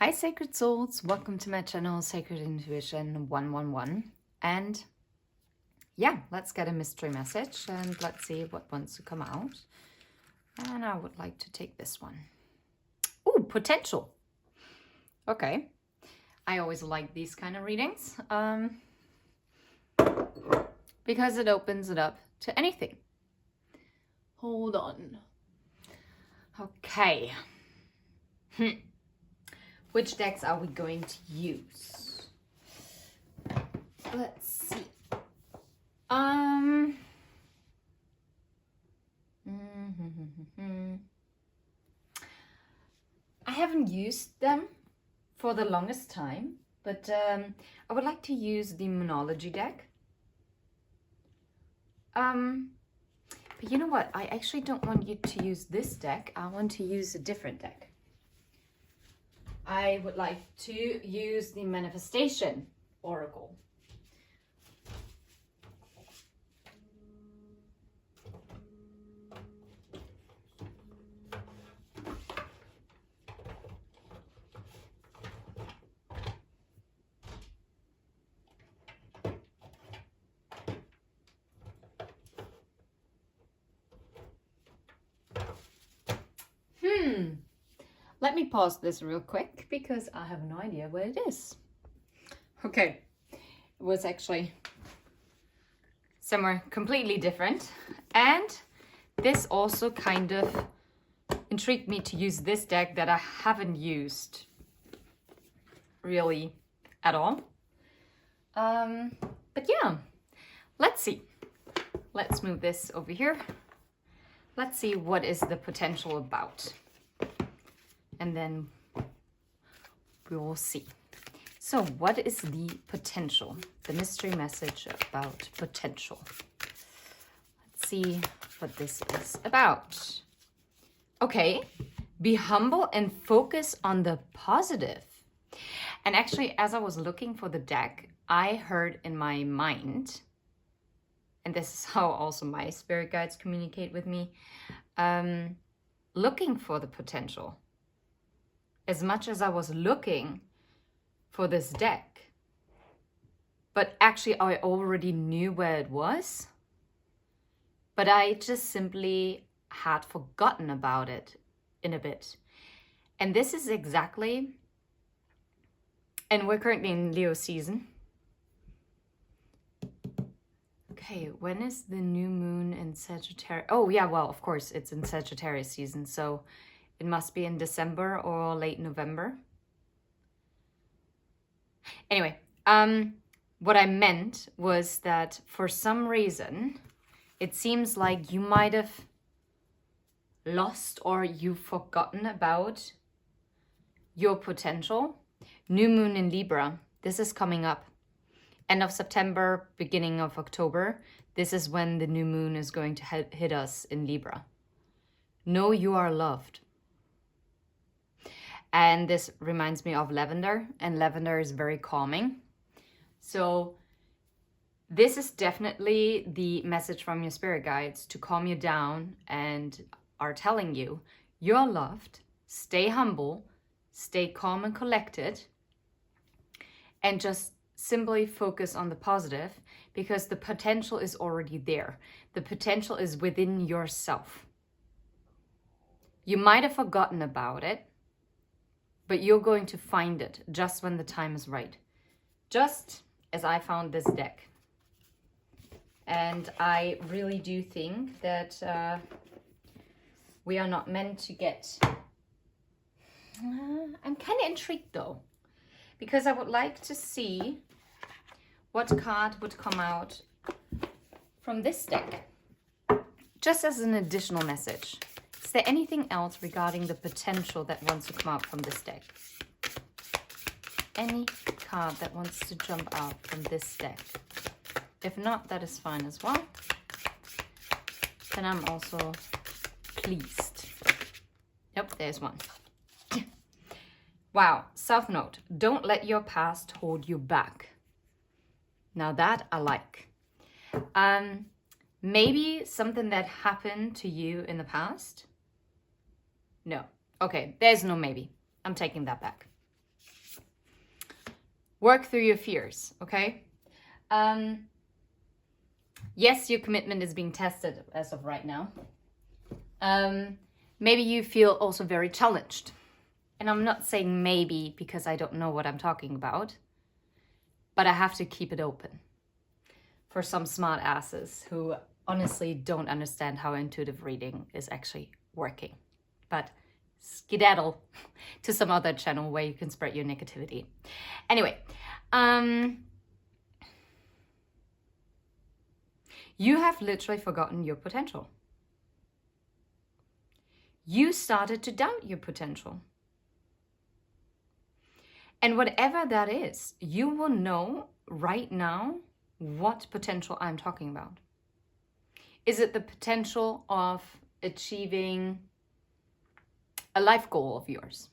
Hi Sacred Souls, welcome to my channel Sacred Intuition 111. And yeah, let's get a mystery message and let's see what wants to come out. And I would like to take this one. Ooh, potential. Okay. I always like these kind of readings because it opens it up to anything. Hold on. Okay. Which decks are we going to use? Let's see. I haven't used them for the longest time, but I would like to use the Moonology deck. But you know what? I actually don't want you to use this deck. I want to use a different deck. I would like to use the Manifestation Oracle. Let me pause this real quick because I have no idea what it is. Okay, it was actually somewhere completely different. And this also kind of intrigued me to use this deck that I haven't used really at all. But yeah, let's see. Let's move this over here. Let's see what is the potential about. And then we will see. So what is the potential? The mystery message about potential. Let's see what this is about. Okay, be humble and focus on the positive. And actually, as I was looking for the deck, I heard in my mind, and this is how also my spirit guides communicate with me, looking for the potential. As much as I was looking for this deck, but actually I already knew where it was, but I just simply had forgotten about it in a bit. And this is exactly, and we're currently in Leo season. Okay, when is the new moon in Sagittarius? Oh yeah, well, of course, it's in Sagittarius season, so it must be in December or late November. Anyway, what I meant was that for some reason, it seems like you might have lost or you've forgotten about your potential. New moon in Libra, this is coming up. End of September, beginning of October, this is when the new moon is going to hit us in Libra. Know you are loved. And this reminds me of lavender, and lavender is very calming. So this is definitely the message from your spirit guides to calm you down and are telling you you're loved, stay humble, stay calm and collected, and just simply focus on the positive because the potential is already there. The potential is within yourself. You might have forgotten about it, but you're going to find it just when the time is right. Just as I found this deck. And I really do think that we are not meant to get... I'm kind of intrigued though, because I would like to see what card would come out from this deck. Just as an additional message. Is there anything else regarding the potential that wants to come out from this deck? Any card that wants to jump out from this deck? If not, that is fine as well. Then I'm also pleased. Yep, there's one. Wow, South Note. Don't let your past hold you back. Now that I like. Maybe something that happened to you in the past. No. Okay, there's no maybe. I'm taking that back. Work through your fears, okay? Yes, your commitment is being tested as of right now. Maybe you feel also very challenged. And I'm not saying maybe because I don't know what I'm talking about, but I have to keep it open for some smart asses who honestly don't understand how intuitive reading is actually working. But skedaddle to some other channel where you can spread your negativity. Anyway, you have literally forgotten your potential. You started to doubt your potential. And whatever that is, you will know right now what potential I'm talking about. Is it the potential of achieving a life goal of yours?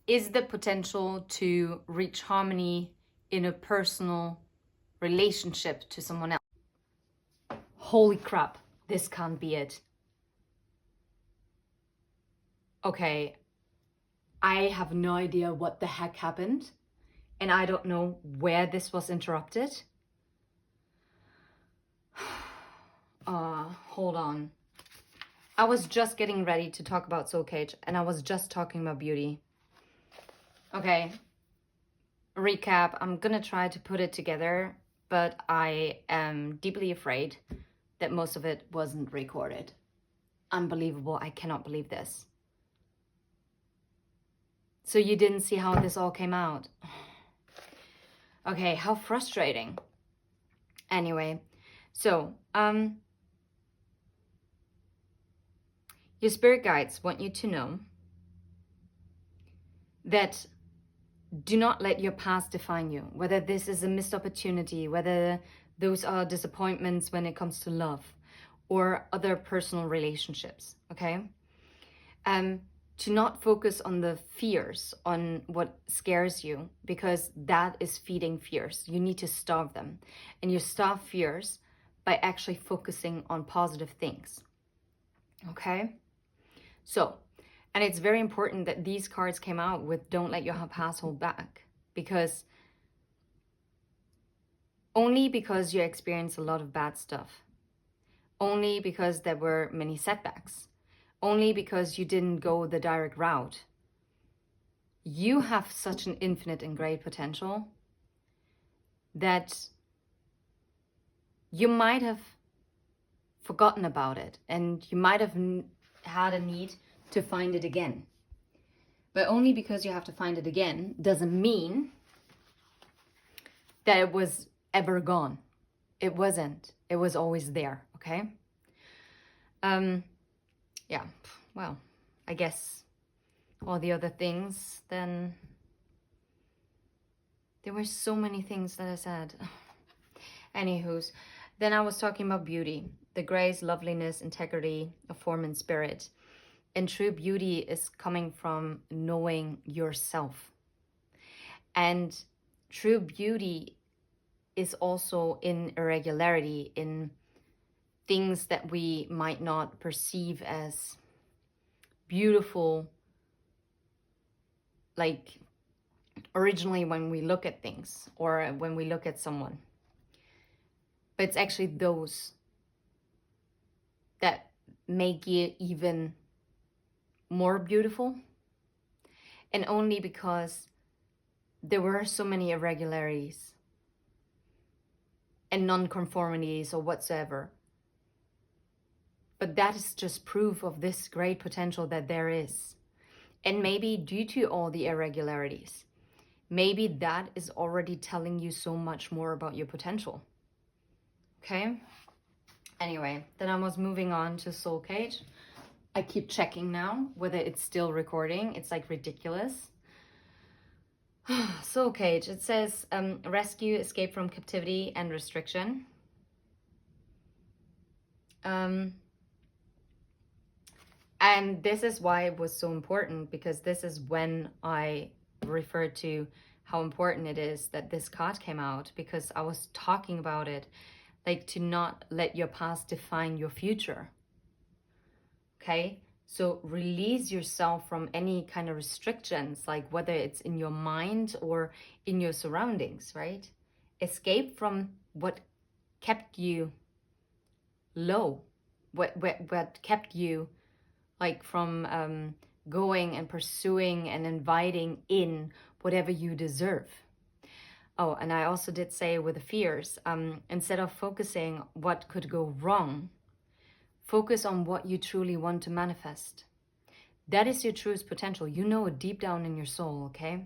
Is the potential to reach harmony in a personal relationship to someone else? Holy crap, this can't be it. Okay, I have no idea what the heck happened, and I don't know where this was interrupted. Hold on. I was just getting ready to talk about Soul Cage, and I was just talking about beauty. Okay, recap. I'm gonna try to put it together, but I am deeply afraid that most of it wasn't recorded. Unbelievable. I cannot believe this. So you didn't see how this all came out. Okay, how frustrating. Anyway, so your spirit guides want you to know that do not let your past define you, whether this is a missed opportunity, whether those are disappointments when it comes to love or other personal relationships, okay? To not focus on the fears, on what scares you, because that is feeding fears. You need to starve them. And you starve fears by actually focusing on positive things, okay? So, and it's very important that these cards came out with don't let your past hold back, because only because you experienced a lot of bad stuff, only because there were many setbacks, only because you didn't go the direct route, you have such an infinite and great potential that you might have forgotten about it and you might have had a need to find it again. But only because you have to find it again doesn't mean that it was ever gone. It wasn't. It was always there, okay? Yeah, well, I guess all the other things, then there were so many things that I said. Anywho's, then I was talking about beauty, the grace, loveliness, integrity of form and spirit. And true beauty is coming from knowing yourself. And true beauty is also in irregularity, in things that we might not perceive as beautiful, like originally when we look at things or when we look at someone. But it's actually those that make it even more beautiful. And only because there were so many irregularities and non-conformities or whatsoever. But that is just proof of this great potential that there is. And maybe due to all the irregularities, maybe that is already telling you so much more about your potential. Okay? Anyway, then I was moving on to Soul Cage. I keep checking now whether it's still recording. It's like ridiculous. Soul Cage, it says rescue, escape from captivity and restriction. And this is why it was so important, because this is when I referred to how important it is that this card came out, because I was talking about it, like to not let your past define your future. Okay? So release yourself from any kind of restrictions, like whether it's in your mind or in your surroundings, right? Escape from what kept you low, what kept you like from going and pursuing and inviting in whatever you deserve. Oh, and I also did say with the fears, instead of focusing what could go wrong, focus on what you truly want to manifest. That is your truest potential. You know it deep down in your soul, okay?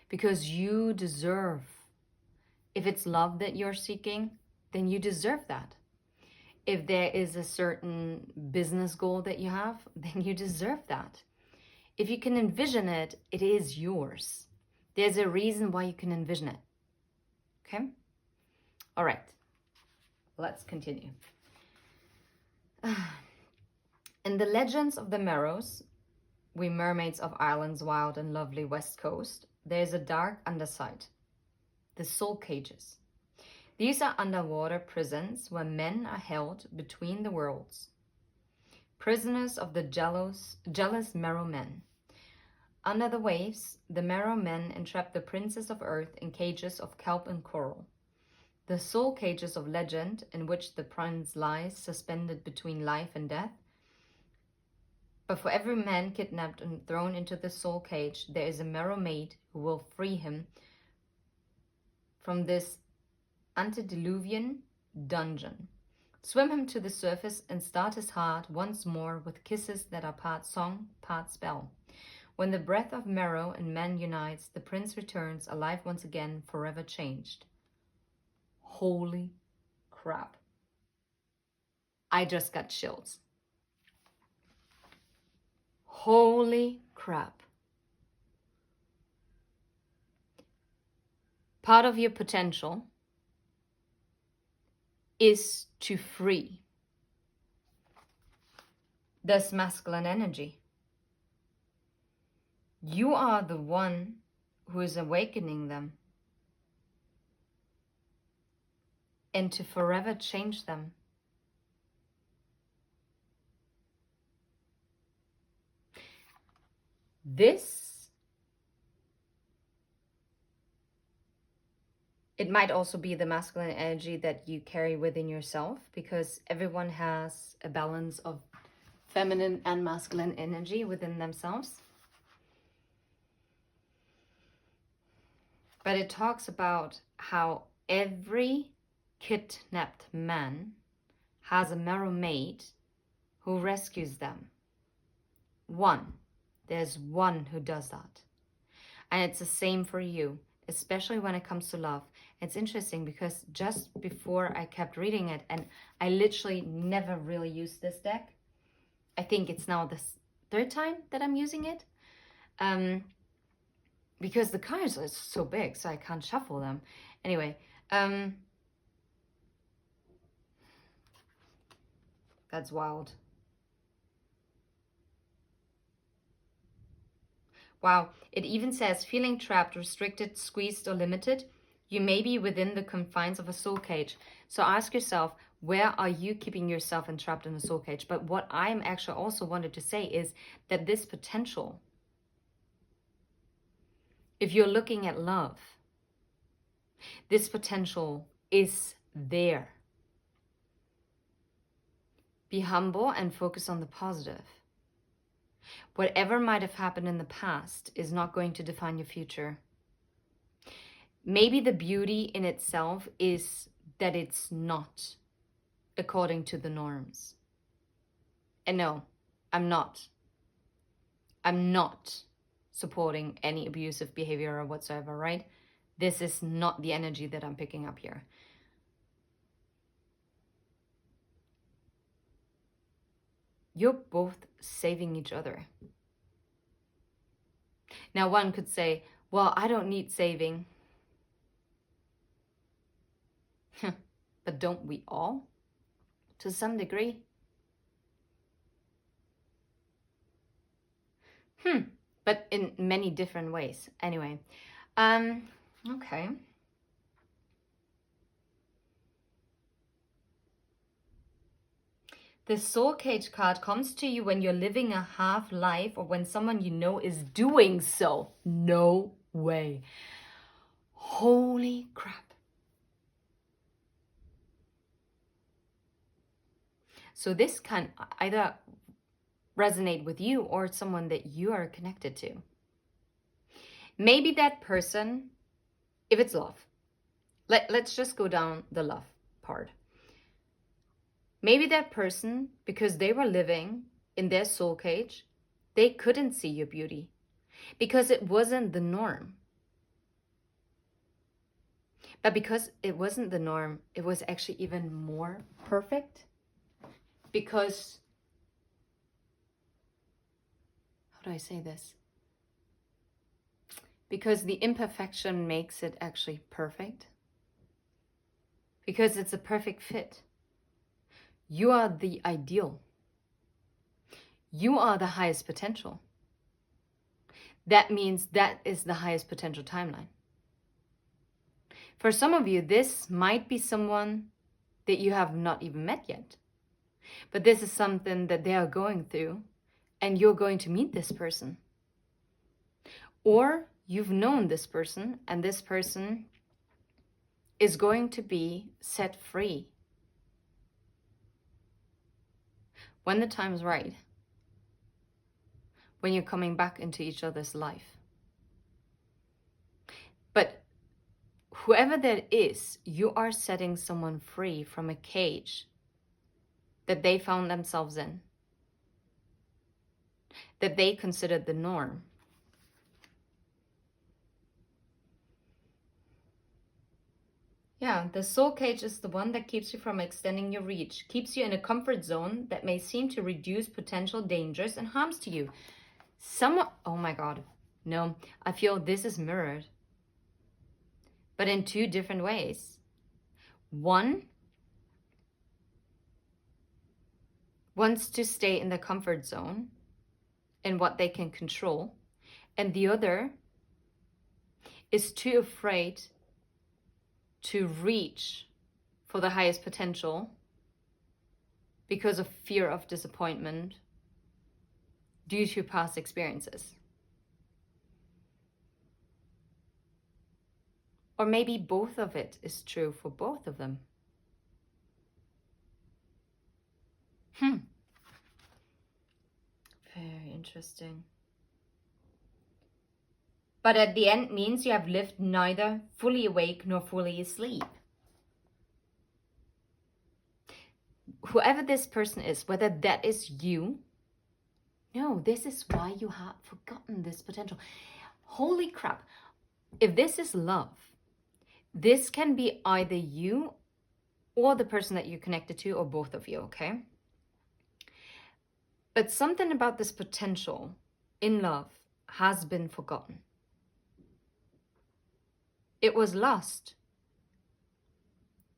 Because you deserve. If it's love that you're seeking, then you deserve that. If there is a certain business goal that you have, then you deserve that. If you can envision it, it is yours. There's a reason why you can envision it. Okay? All right. Let's continue. In the legends of the Merrows, we mermaids of Ireland's wild and lovely west coast, there is a dark underside, the soul cages. These are underwater prisons where men are held between the worlds. Prisoners of the jealous Merrow men. Under the waves, the Merrow men entrap the princes of earth in cages of kelp and coral. The soul cages of legend, in which the prince lies suspended between life and death. But for every man kidnapped and thrown into the soul cage, there is a Merrow maid who will free him from this antediluvian dungeon, swim him to the surface, and start his heart once more with kisses that are part song, part spell. When the breath of Merrow and man unites, the prince returns alive once again, forever changed. Holy crap. I just got chills. Holy crap. Part of your potential is to free this masculine energy. You are the one who is awakening them and to forever change them. This, it might also be the masculine energy that you carry within yourself, because everyone has a balance of feminine and masculine energy within themselves. But it talks about how every kidnapped man has a Merrow maid who rescues them. There's one who does that. And it's the same for you, especially when it comes to love. It's interesting because just before I kept reading it, and I literally never really used this deck. I think it's now the third time that I'm using it. Because the cards are so big, so I can't shuffle them. Anyway, that's wild. Wow, it even says, feeling trapped, restricted, squeezed, or limited, you may be within the confines of a soul cage. So ask yourself, where are you keeping yourself entrapped in a soul cage? But what I'm actually also wanted to say is that this potential, if you're looking at love, this potential is there. Be humble and focus on the positive. Whatever might have happened in the past is not going to define your future. Maybe the beauty in itself is that it's not according to the norms. And no, I'm not supporting any abusive behavior or whatsoever, right? This is not the energy that I'm picking up here. You're both saving each other. Now, one could say, well, I don't need saving. But don't we all? To some degree. But in many different ways. Anyway, okay. The Soul Cage card comes to you when you're living a half life or when someone you know is doing so. No way. Holy crap. So this can either resonate with you or someone that you are connected to. Maybe that person, if it's love, let's just go down the love part. Maybe that person, because they were living in their soul cage, they couldn't see your beauty because it wasn't the norm. But because it wasn't the norm, it was actually even more perfect. Because, how do I say this? Because the imperfection makes it actually perfect. Because it's a perfect fit. You are the ideal. You are the highest potential. That means that is the highest potential timeline. For some of you, this might be someone that you have not even met yet. But this is something that they are going through, and you're going to meet this person. Or you've known this person, and this person is going to be set free when the time's right, when you're coming back into each other's life. But whoever that is, you are setting someone free from a cage that they found themselves in, that they considered the norm. Yeah, the soul cage is the one that keeps you from extending your reach, keeps you in a comfort zone that may seem to reduce potential dangers and harms to you. Oh my God, no, I feel this is mirrored, but in two different ways. One wants to stay in the comfort zone in what they can control, and the other is too afraid to reach for the highest potential because of fear of disappointment due to past experiences. Or maybe both of it is true for both of them. Very interesting. But at the end means you have lived neither fully awake nor fully asleep. Whoever this person is, whether that is you, no, this is why you have forgotten this potential. Holy crap. If this is love, this can be either you or the person that you're connected to, or both of you, okay? But something about this potential in love has been forgotten. It was lost,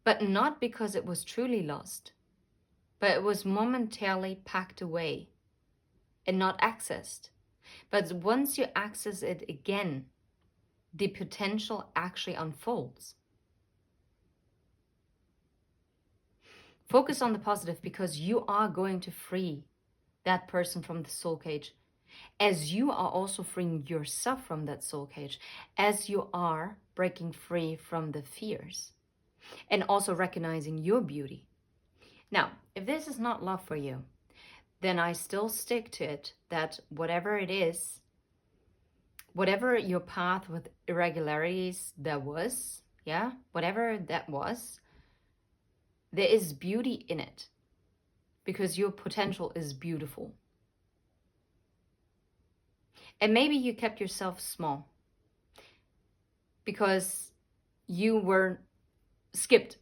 but not because it was truly lost, but it was momentarily packed away and not accessed. But once you access it again, the potential actually unfolds. Focus on the positive, because you are going to free that person from the soul cage, as you are also freeing yourself from that soul cage, as you are breaking free from the fears and also recognizing your beauty. Now, if this is not love for you, then I still stick to it that whatever it is, whatever your path with irregularities there was, yeah, whatever that was, there is beauty in it, because your potential is beautiful. And maybe you kept yourself small because you were skipped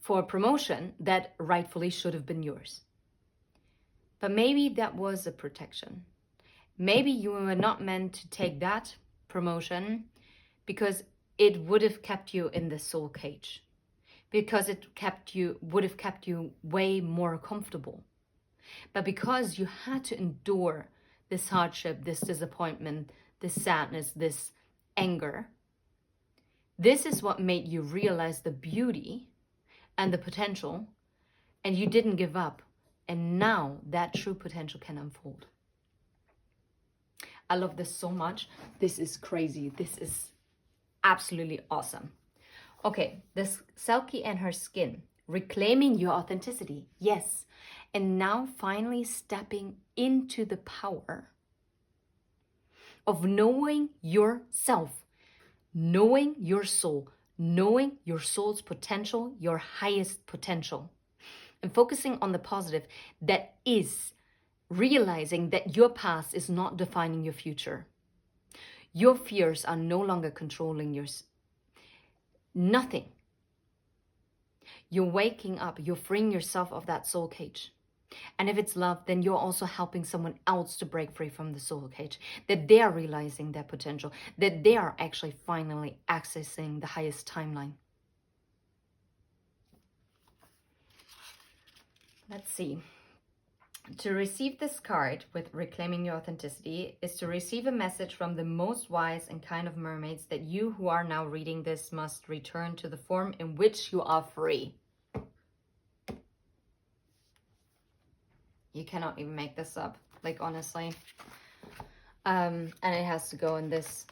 for a promotion that rightfully should have been yours. But maybe that was a protection. Maybe you were not meant to take that promotion because it would have kept you in the soul cage, because it would have kept you way more comfortable. But because you had to endure this hardship, this disappointment, this sadness, this anger, this is what made you realize the beauty and the potential, and you didn't give up. And now that true potential can unfold. I love this so much. This is crazy. This is absolutely awesome. Okay, this Selkie and her skin. Reclaiming your authenticity. Yes. And now finally stepping into the power of knowing yourself, knowing your soul, knowing your soul's potential, your highest potential, and focusing on the positive, that is realizing that your past is not defining your future. Your fears are no longer controlling yours. Nothing. You're waking up, you're freeing yourself of that soul cage. And if it's love, then you're also helping someone else to break free from the soul cage, that they are realizing their potential, that they are actually finally accessing the highest timeline. Let's see. To receive this card with Reclaiming Your Authenticity is to receive a message from the most wise and kind of mermaids that you who are now reading this must return to the form in which you are free. You cannot even make this up, like, honestly. And it has to go in this.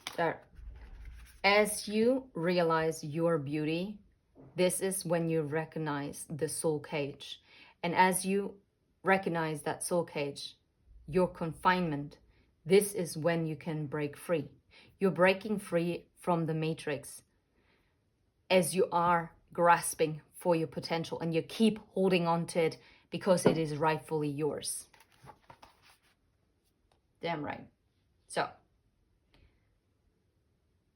As you realize your beauty, this is when you recognize the soul cage. And as you recognize that soul cage, your confinement, this is when you can break free. You're breaking free from the matrix as you are grasping for your potential, and you keep holding on to it because it is rightfully yours. Damn right. So,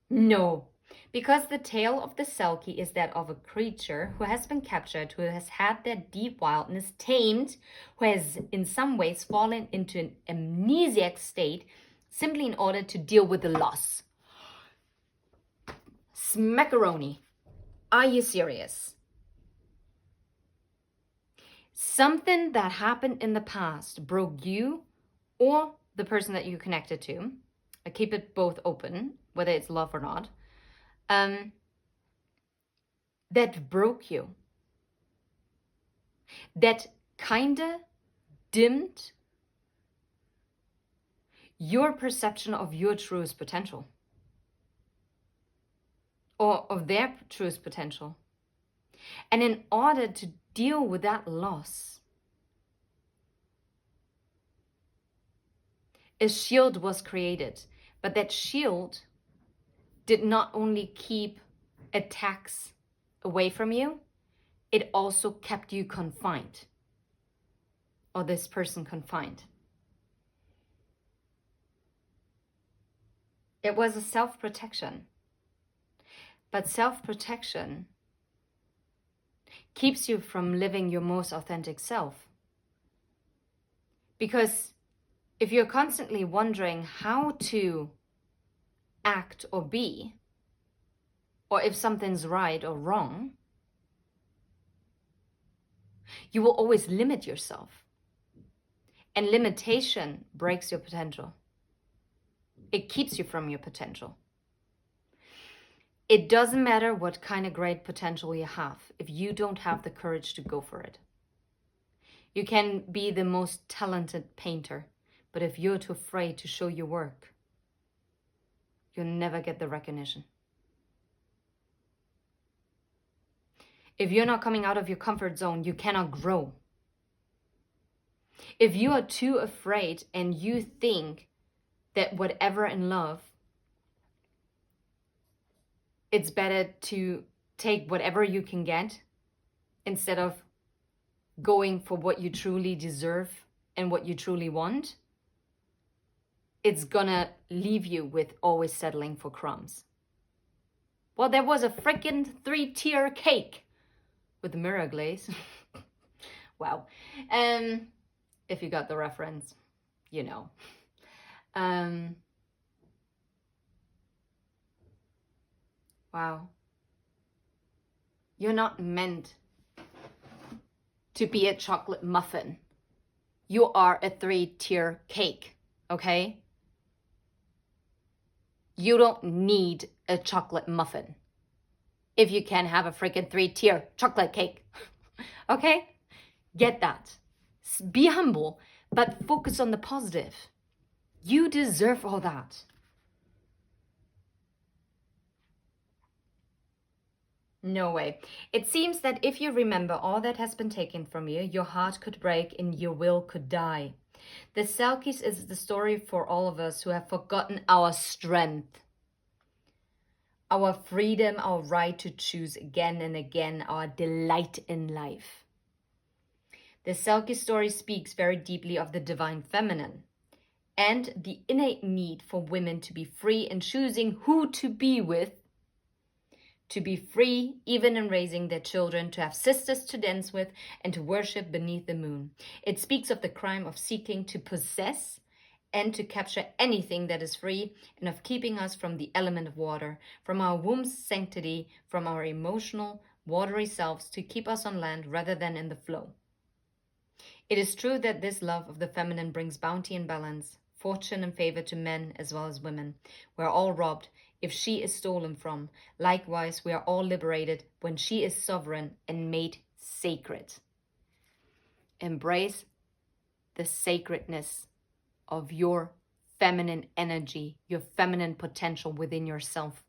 no. Because the tale of the Selkie is that of a creature who has been captured, who has had their deep wildness tamed, who has in some ways fallen into an amnesiac state simply in order to deal with the loss. Smackaroni. Are you serious? Something that happened in the past broke you or the person that you connected to. I keep it both open, whether it's love or not. That broke you. That kinda dimmed your perception of your truest potential. Or of their truest potential. And in order to deal with that loss, a shield was created. But that shield did not only keep attacks away from you, it also kept you confined. Or this person confined. It was a self-protection. But self-protection keeps you from living your most authentic self. Because if you're constantly wondering how to act or be, or if something's right or wrong, you will always limit yourself. And limitation breaks your potential. It keeps you from your potential. It doesn't matter what kind of great potential you have if you don't have the courage to go for it. You can be the most talented painter, but if you're too afraid to show your work, you'll never get the recognition. If you're not coming out of your comfort zone, you cannot grow. If you are too afraid and you think that whatever in love, it's better to take whatever you can get instead of going for what you truly deserve and what you truly want, it's gonna leave you with always settling for crumbs. Well, there was a freaking 3-tier cake with mirror glaze. Wow. If you got the reference, you know. Wow. You're not meant to be a chocolate muffin. You are a 3-tier cake, okay? You don't need a chocolate muffin if you can have a freaking 3-tier chocolate cake, okay? Get that. Be humble, but focus on the positive. You deserve all that. No way. It seems that if you remember all that has been taken from you, your heart could break and your will could die. The Selkies is the story for all of us who have forgotten our strength, our freedom, our right to choose again and again, our delight in life. The Selkie story speaks very deeply of the divine feminine and the innate need for women to be free in choosing who to be with, to be free even in raising their children, to have sisters to dance with, and to worship beneath the moon. It speaks of the crime of seeking to possess and to capture anything that is free, and of keeping us from the element of water, from our womb's sanctity, from our emotional, watery selves, to keep us on land rather than in the flow. It is true that this love of the feminine brings bounty and balance, fortune and favor to men as well as women. We are all robbed if she is stolen from. Likewise, we are all liberated when she is sovereign and made sacred. Embrace the sacredness of your feminine energy, your feminine potential within yourself,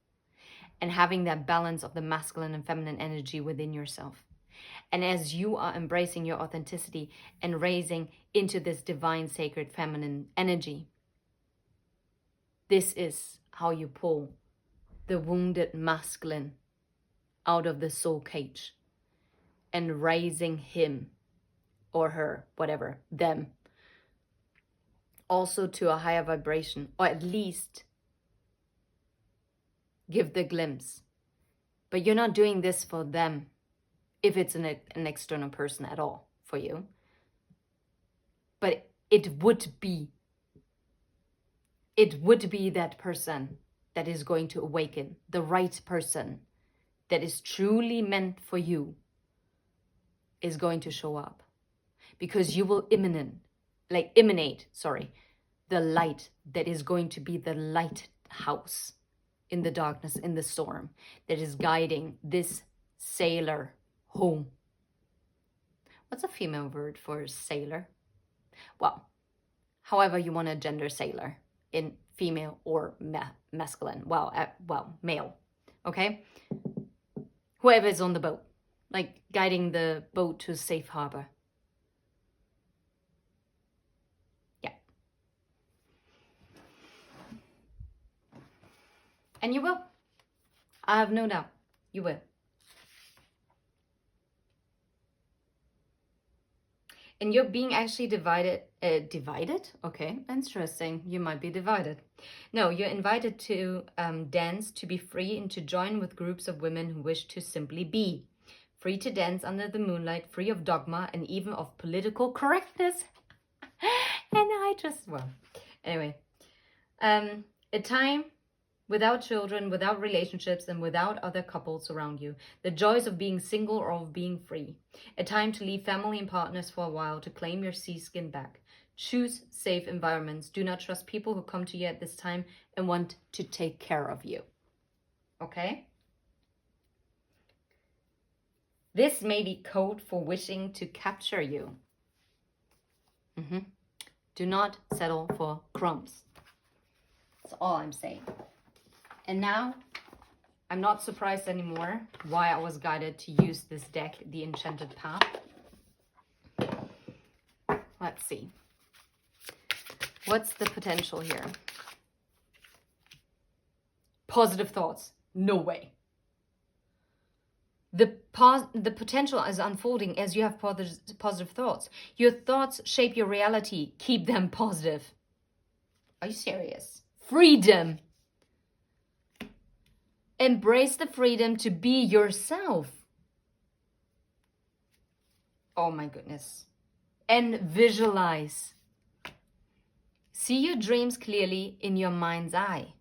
and having that balance of the masculine and feminine energy within yourself. And as you are embracing your authenticity and raising into this divine, sacred, feminine energy, this is how you pull the wounded masculine out of the soul cage and raising him or her, whatever, them, also to a higher vibration, or at least give the glimpse. But you're not doing this for them if it's an external person at all for you. But it would be that person that is going to awaken, the right person that is truly meant for you is going to show up, because you will emanate the light that is going to be the lighthouse in the darkness, in the storm, that is guiding this sailor home. What's a female word for sailor? Well, however you want to gender sailor, in female or masculine. Well, male. Okay? Whoever is on the boat, like guiding the boat to safe harbor. Yeah. And you will. I have no doubt. You will. And you're being actually divided? Okay, interesting. You might be divided. No, you're invited to dance, to be free, and to join with groups of women who wish to simply be. Free to dance under the moonlight, free of dogma and even of political correctness. Anyway. A time without children, without relationships, and without other couples around you. The joys of being single or of being free. A time to leave family and partners for a while, to claim your sea skin back. Choose safe environments. Do not trust people who come to you at this time and want to take care of you. Okay? This may be code for wishing to capture you. Do not settle for crumbs. That's all I'm saying. And now, I'm not surprised anymore why I was guided to use this deck, the Enchanted Path. Let's see. What's the potential here? Positive thoughts. No way. The potential is unfolding as you have positive thoughts. Your thoughts shape your reality. Keep them positive. Are you serious? Freedom. Embrace the freedom to be yourself. Oh my goodness. And visualize. See your dreams clearly in your mind's eye.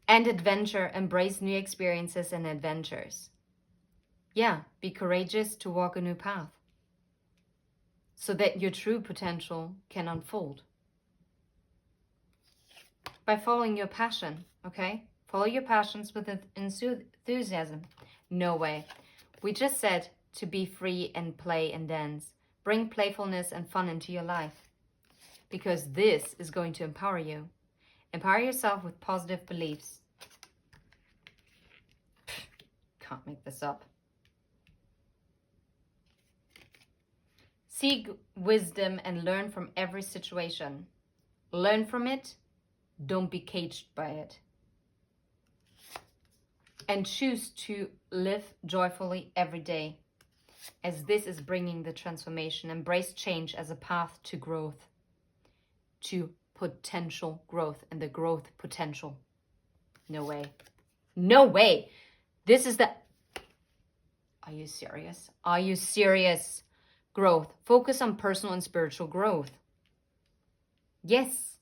And adventure. Embrace new experiences and adventures. Yeah, be courageous to walk a new path, so that your true potential can unfold. By following your passion, okay? Follow your passions with enthusiasm. No way. We just said to be free and play and dance. Bring playfulness and fun into your life, because this is going to empower you. Empower yourself with positive beliefs. Can't make this up. Seek wisdom and learn from every situation. Learn from it. Don't be caged by it. And choose to live joyfully every day, as this is bringing the transformation. Embrace change as a path to growth, to potential growth and the growth potential. No way. No way. This is the... Are you serious? Are you serious? Growth. Focus on personal and spiritual growth. Yes.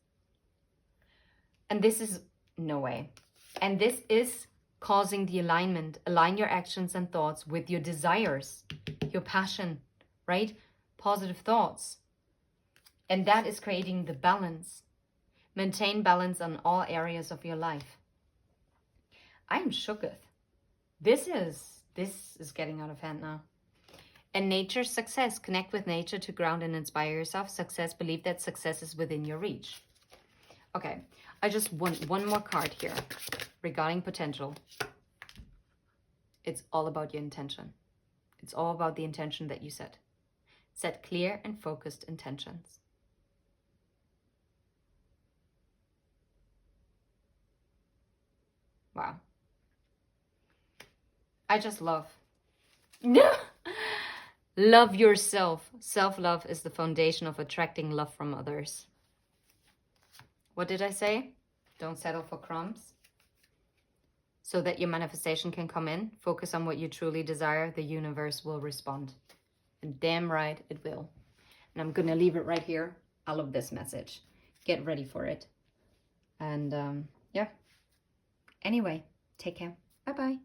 And this is... No way. And this is causing the alignment. Align your actions and thoughts with your desires, your passion, right? Positive thoughts. And that is creating the balance. Maintain balance on all areas of your life. I'm shooketh. This is getting out of hand now. And nature success. Connect with nature to ground and inspire yourself. Success. Believe that success is within your reach. Okay. I just want one more card here regarding potential. It's all about your intention. It's all about the intention that you set. Set clear and focused intentions. Wow. I just love. Love yourself. Self-love is the foundation of attracting love from others. What did I say? Don't settle for crumbs. So that your manifestation can come in. Focus on what you truly desire. The universe will respond. And damn right it will. And I'm going to leave it right here. I love this message. Get ready for it. And yeah. Anyway, take care. Bye-bye.